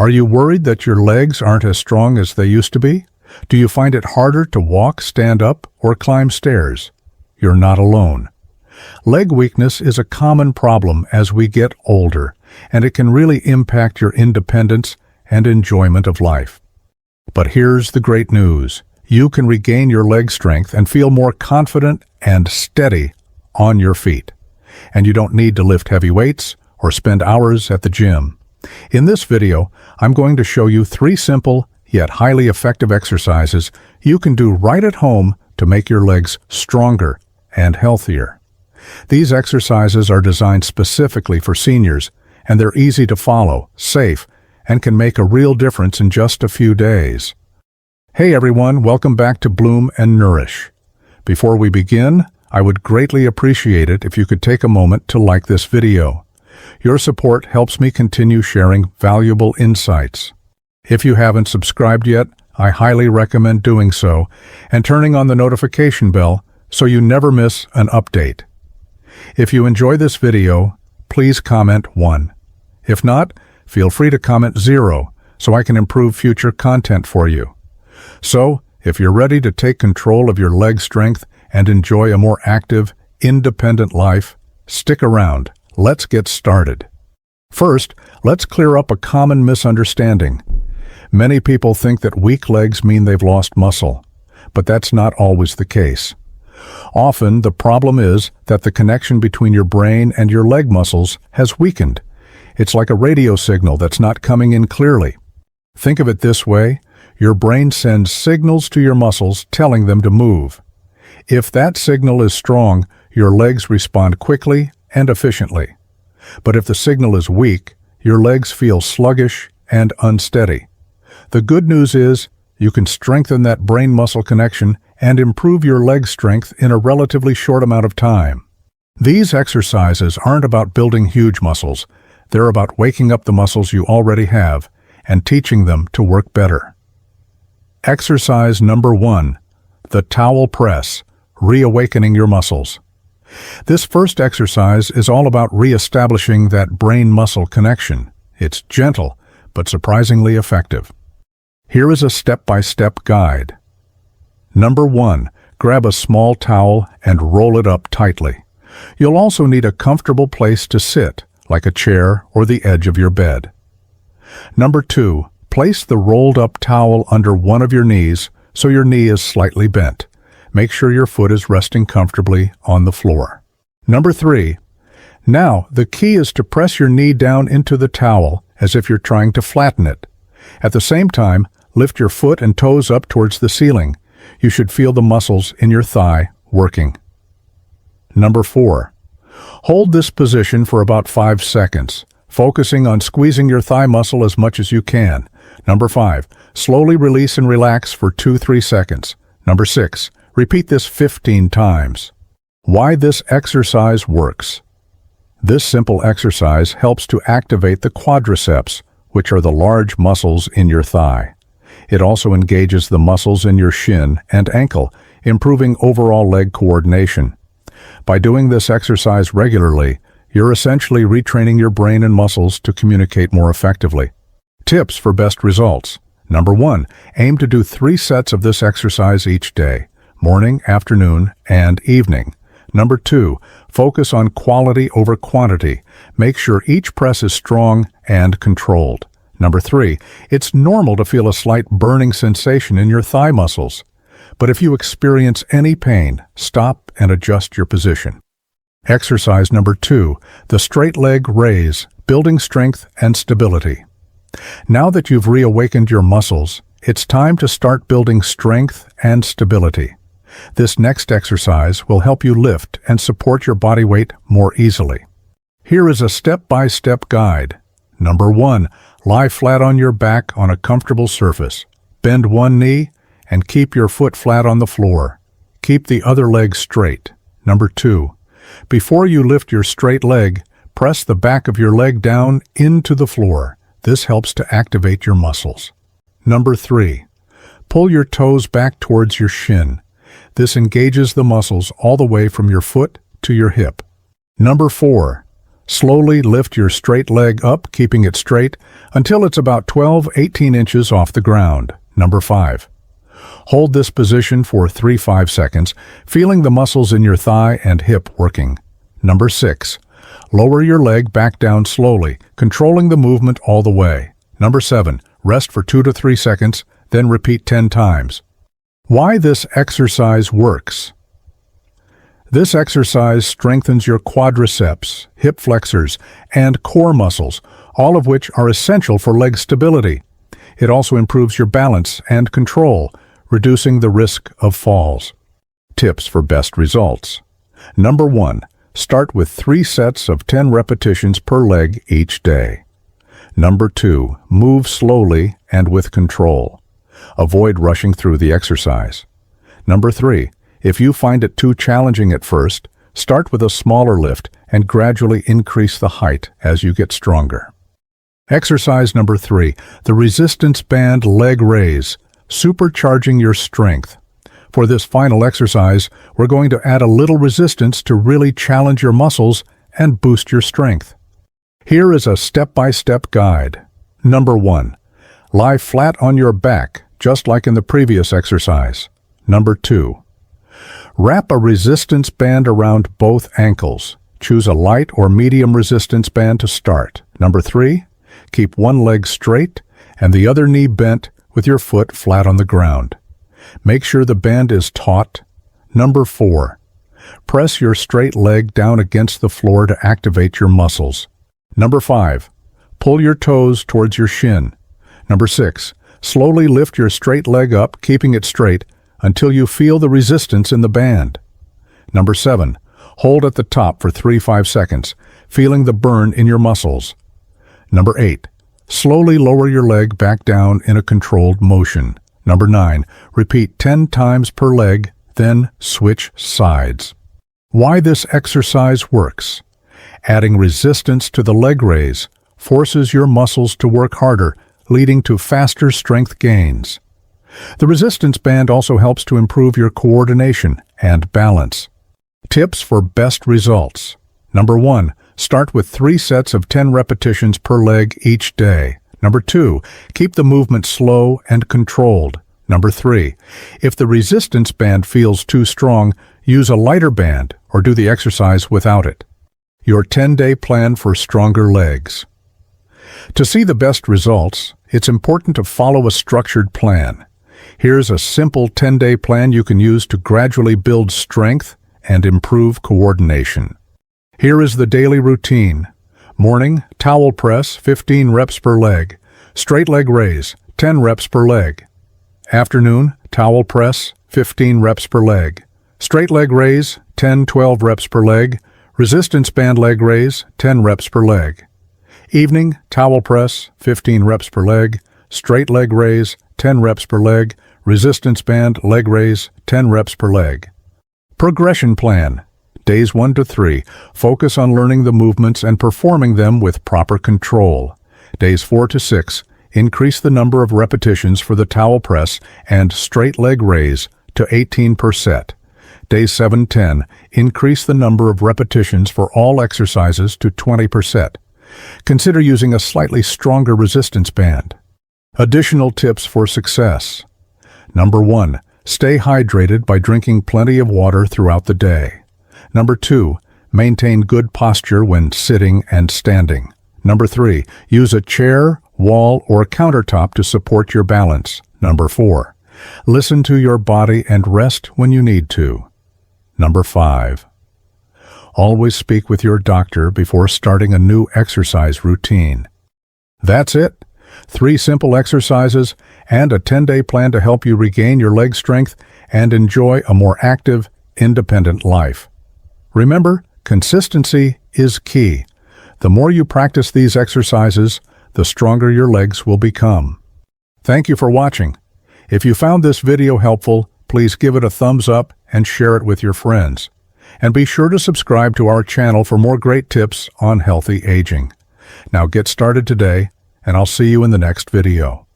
Are you worried that your legs aren't as strong as they used to be? Do you find it harder to walk, stand up, or climb stairs? You're not alone. Leg weakness is a common problem as we get older, and it can really impact your independence and enjoyment of life. But here's the great news. You can regain your leg strength and feel more confident and steady on your feet. And you don't need to lift heavy weights or spend hours at the gym. In this video, I'm going to show you 3 simple yet highly effective exercises you can do right at home to make your legs stronger and healthier. These exercises are designed specifically for seniors, and they're easy to follow, safe, and can make a real difference in just a few days. Hey everyone, welcome back to Bloom and Nourish. Before we begin, I would greatly appreciate it if you could take a moment to like this video. Your support helps me continue sharing valuable insights. If you haven't subscribed yet, I highly recommend doing so and turning on the notification bell so you never miss an update. If you enjoy this video, please comment 1. If not, feel free to comment 0 so I can improve future content for you. So, if you're ready to take control of your leg strength and enjoy a more active, independent life, stick around. Let's get started. First, let's clear up a common misunderstanding. Many people think that weak legs mean they've lost muscle, but that's not always the case. Often, the problem is that the connection between your brain and your leg muscles has weakened. It's like a radio signal that's not coming in clearly. Think of it this way: your brain sends signals to your muscles telling them to move. If that signal is strong, your legs respond quickly and efficiently. But if the signal is weak, your legs feel sluggish and unsteady. The good news is, you can strengthen that brain-muscle connection and improve your leg strength in a relatively short amount of time. These exercises aren't about building huge muscles. They're about waking up the muscles you already have and teaching them to work better. Exercise number 1, the towel press, reawakening your muscles. This first exercise is all about reestablishing that brain-muscle connection. It's gentle, but surprisingly effective. Here is a step-by-step guide. Number 1, grab a small towel and roll it up tightly. You'll also need a comfortable place to sit, like a chair or the edge of your bed. Number 2, place the rolled-up towel under one of your knees so your knee is slightly bent. Make sure your foot is resting comfortably on the floor. Number 3, now the key is to press your knee down into the towel as if you're trying to flatten it. At the same time, lift your foot and toes up towards the ceiling. You should feel the muscles in your thigh working. Number 4, hold this position for about 5 seconds, focusing on squeezing your thigh muscle as much as you can. Number 5, slowly release and relax for 2-3 seconds. Number 6, repeat this 15 times. Why this exercise works. This simple exercise helps to activate the quadriceps, which are the large muscles in your thigh. It also engages the muscles in your shin and ankle, improving overall leg coordination. By doing this exercise regularly, you're essentially retraining your brain and muscles to communicate more effectively. Tips for best results. Number 1, aim to do 3 sets of this exercise each day: morning, afternoon, and evening. Number 2, focus on quality over quantity. Make sure each press is strong and controlled. Number 3, it's normal to feel a slight burning sensation in your thigh muscles. But if you experience any pain, stop and adjust your position. Exercise number 2, the straight leg raise, building strength and stability. Now that you've reawakened your muscles, it's time to start building strength and stability. This next exercise will help you lift and support your body weight more easily. Here is a step-by-step guide. Number 1, lie flat on your back on a comfortable surface. Bend one knee and keep your foot flat on the floor. Keep the other leg straight. Number 2, before you lift your straight leg, press the back of your leg down into the floor. This helps to activate your muscles. Number 3, pull your toes back towards your shin. This engages the muscles all the way from your foot to your hip. Number 4, Slowly lift your straight leg up, keeping it straight, until it's about 12-18 inches off the ground. Number 5. Hold this position for 3-5 seconds, feeling the muscles in your thigh and hip working. Number 6. Lower your leg back down slowly, controlling the movement all the way. Number 7. Rest for 2 to 3 seconds, then repeat 10 times. Why this exercise works. This exercise strengthens your quadriceps, hip flexors, and core muscles, all of which are essential for leg stability. It also improves your balance and control, reducing the risk of falls. Tips for best results. Number 1. Start with 3 sets of 10 repetitions per leg each day. Number 2. Move slowly and with control. Avoid rushing through the exercise. Number 3. If you find it too challenging at first, start with a smaller lift and gradually increase the height as you get stronger. Exercise number 3. The resistance band leg raise, supercharging your strength. For this final exercise, we're going to add a little resistance to really challenge your muscles and boost your strength. Here is a step-by-step guide. Number 1. Lie flat on your back, just like in the previous exercise. Number 2. Wrap a resistance band around both ankles. Choose a light or medium resistance band to start. Number 3. Keep one leg straight and the other knee bent with your foot flat on the ground. Make sure the band is taut. Number 4. Press your straight leg down against the floor to activate your muscles. Number 5. Pull your toes towards your shin. Number 6. Slowly lift your straight leg up, keeping it straight, until you feel the resistance in the band. Number 7. Hold at the top for 3-5 seconds, feeling the burn in your muscles. Number 8. Slowly lower your leg back down in a controlled motion. Number 9. Repeat 10 times per leg, then switch sides. Why this exercise works. Adding resistance to the leg raise forces your muscles to work harder, leading to faster strength gains. The resistance band also helps to improve your coordination and balance. Tips for best results. Number 1. Start with 3 sets of 10 repetitions per leg each day. Number 2. Keep the movement slow and controlled. Number 3. If the resistance band feels too strong, use a lighter band or do the exercise without it. Your 10-day plan for stronger legs. To see the best results, it's important to follow a structured plan. Here's a simple 10-day plan you can use to gradually build strength and improve coordination. Here is the daily routine. Morning, towel press, 15 reps per leg. Straight leg raise, 10 reps per leg. Afternoon, towel press, 15 reps per leg. Straight leg raise, 10-12 reps per leg. Resistance band leg raise, 10 reps per leg. Evening, towel press, 15 reps per leg. Straight leg raise, 10 reps per leg. Resistance band leg raise, 10 reps per leg. Progression plan. Days 1 to 3, focus on learning the movements and performing them with proper control. Days 4 to 6, increase the number of repetitions for the towel press and straight leg raise to 18 per set. Days 7-10, increase the number of repetitions for all exercises to 20 per set. Consider using a slightly stronger resistance band. Additional tips for success. Number 1, stay hydrated by drinking plenty of water throughout the day. Number 2, maintain good posture when sitting and standing. Number 3, use a chair, wall, or countertop to support your balance. Number 4, listen to your body and rest when you need to. Number 5, always speak with your doctor before starting a new exercise routine. That's it. 3 simple exercises and a 10-day plan to help you regain your leg strength and enjoy a more active, independent life. Remember, consistency is key. The more you practice these exercises, the stronger your legs will become. Thank you for watching. If you found this video helpful, please give it a thumbs up and share it with your friends. And be sure to subscribe to our channel for more great tips on healthy aging. Now get started today, and I'll see you in the next video.